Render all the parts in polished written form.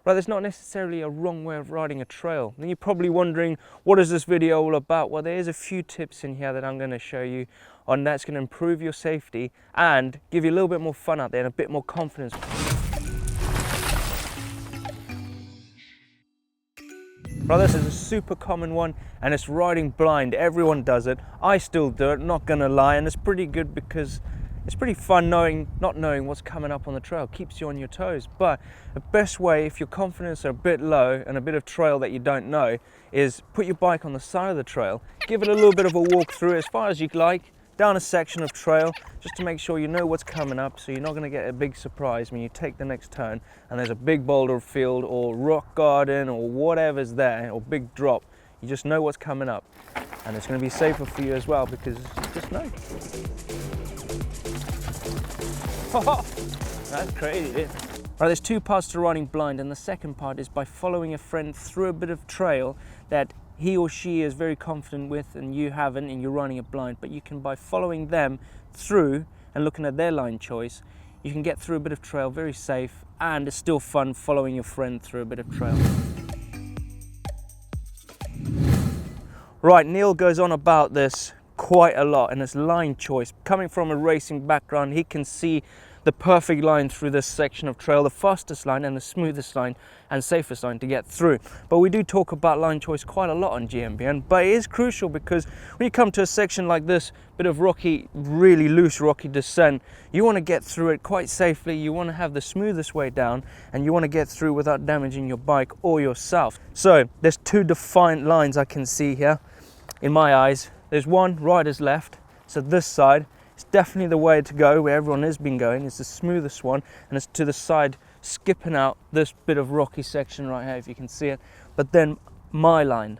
Right, there's not necessarily a wrong way of riding a trail. And you're probably wondering, what is this video all about? Well, there's a few tips in here that I'm going to show you on that's going to improve your safety and give you a little bit more fun out there and a bit more confidence. Right, this is a super common one, and it's riding blind. Everyone does it. I still do it, not gonna lie, and it's pretty good because it's pretty fun not knowing what's coming up on the trail. Keeps you on your toes. But the best way, if your confidence are a bit low and a bit of trail that you don't know, is put your bike on the side of the trail, give it a little bit of a walk through as far as you like, down a section of trail, just to make sure you know what's coming up, so you're not going to get a big surprise when you take the next turn and there's a big boulder field or rock garden or whatever's there, or big drop. You just know what's coming up, and it's going to be safer for you as well because you just know. That's crazy. Right, there's two parts to riding blind, and the second part is by following a friend through a bit of trail that he or she is very confident with and you haven't, and you're running it blind. But you can, by following them through and looking at their line choice, you can get through a bit of trail very safe, and it's still fun following your friend through a bit of trail. Right, Neil goes on about this quite a lot, and it's line choice. Coming from a racing background, he can see the perfect line through this section of trail, the fastest line and the smoothest line and safest line to get through. But we do talk about line choice quite a lot on GMBN, but it is crucial because when you come to a section like this, bit of rocky, really loose rocky descent, you want to get through it quite safely. You want to have the smoothest way down, and you want to get through without damaging your bike or yourself. So there's two defined lines I can see here in my eyes. There's one rider's left, so this side is definitely the way to go, where everyone has been going. It's the smoothest one, and it's to the side, skipping out this bit of rocky section right here, if you can see it. But then my line,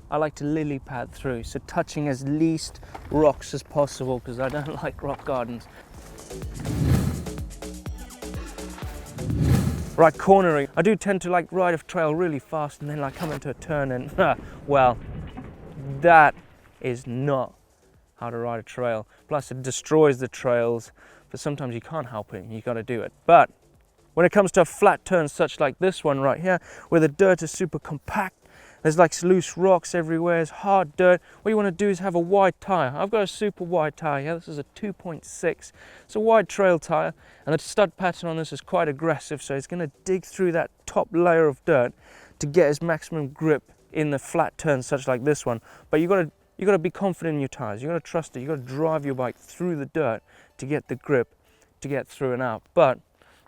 I like to lily pad through, so touching as least rocks as possible because I don't like rock gardens. Right, cornering. I do tend to like ride a trail really fast and then like come into a turn and, well, that is not how to ride a trail. Plus it destroys the trails, but sometimes you can't help it and you got to do it. But when it comes to a flat turn such like this one right here, where the dirt is super compact, there's like loose rocks everywhere, it's hard dirt, what you want to do is have a wide tire. I've got a super wide tire here. This is a 2.6. It's a wide trail tire, and the stud pattern on this is quite aggressive, so it's going to dig through that top layer of dirt to get its maximum grip in the flat turn such like this one. But you got to be confident in your tires. You got to trust it. You got to drive your bike through the dirt to get the grip to get through and out. But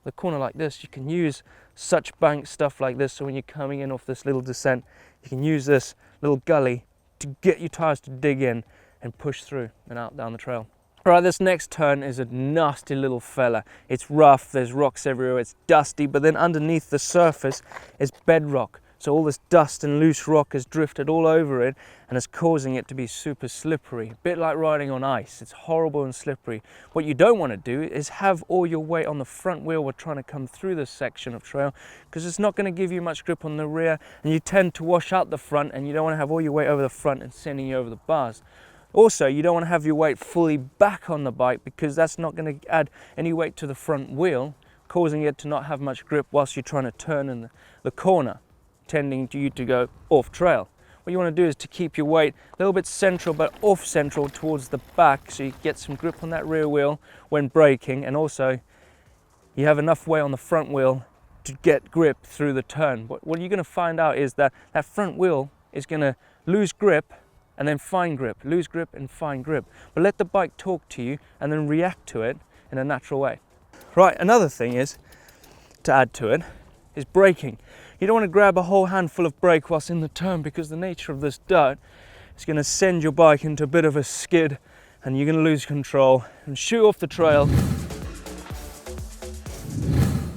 the corner like this, you can use such bank stuff like this, so when you're coming in off this little descent, you can use this little gully to get your tires to dig in and push through and out down the trail. All right, this next turn is a nasty little fella. It's rough, there's rocks everywhere, it's dusty, but then underneath the surface is bedrock. So all this dust and loose rock has drifted all over it and is causing it to be super slippery. A bit like riding on ice. It's horrible and slippery. What you don't want to do is have all your weight on the front wheel while trying to come through this section of trail, because it's not going to give you much grip on the rear, and you tend to wash out the front, and you don't want to have all your weight over the front and sending you over the bars. Also, you don't want to have your weight fully back on the bike, because that's not going to add any weight to the front wheel, causing it to not have much grip whilst you're trying to turn in the corner, tending to you to go off trail. What you want to do is to keep your weight a little bit central, but off central towards the back, so you get some grip on that rear wheel when braking, and also you have enough weight on the front wheel to get grip through the turn. But what you're going to find out is that that front wheel is going to lose grip and then find grip, lose grip and find grip. But let the bike talk to you and then react to it in a natural way. Right, another thing is, to add to it, is braking. You don't want to grab a whole handful of brake whilst in the turn, because the nature of this dirt is going to send your bike into a bit of a skid and you're going to lose control and shoot off the trail.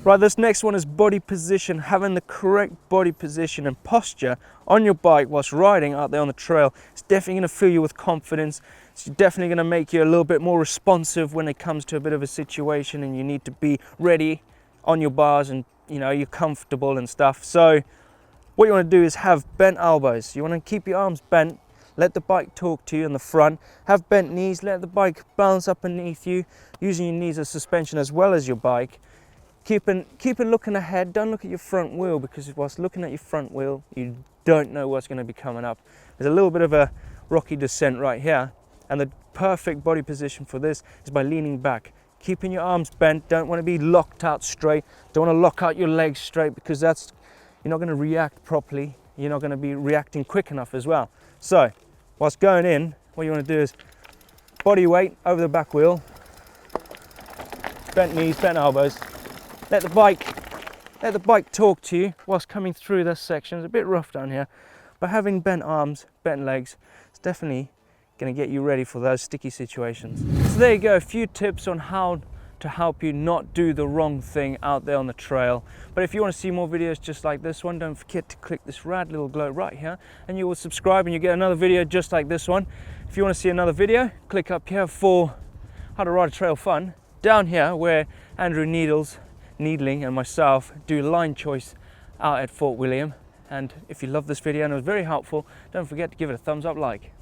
Right, this next one is body position. Having the correct body position and posture on your bike whilst riding out there on the trail is definitely going to fill you with confidence. It's definitely going to make you a little bit more responsive when it comes to a bit of a situation and you need to be ready on your bars and you're comfortable and stuff. So what you want to do is have bent elbows. You want to keep your arms bent, let the bike talk to you in the front, have bent knees, let the bike bounce up beneath you, using your knees as suspension as well as your bike. Keep looking ahead, don't look at your front wheel, because whilst looking at your front wheel, you don't know what's going to be coming up. There's a little bit of a rocky descent right here, and the perfect body position for this is by leaning back, keeping your arms bent. Don't want to be locked out straight, don't want to lock out your legs straight, because you're not going to react properly, you're not going to be reacting quick enough as well. So whilst going in, what you want to do is body weight over the back wheel, bent knees, bent elbows. Let the bike talk to you whilst coming through this section. It's a bit rough down here, but having bent arms, bent legs, it's definitely going to get you ready for those sticky situations. So there you go, a few tips on how to help you not do the wrong thing out there on the trail. But if you want to see more videos just like this one, don't forget to click this rad little glow right here, and you will subscribe and you get another video just like this one. If you want to see another video, click up here for How to Ride a Trail Fun. Down here where Andrew Needling and myself do line choice out at Fort William. And if you love this video and it was very helpful, don't forget to give it a thumbs up like.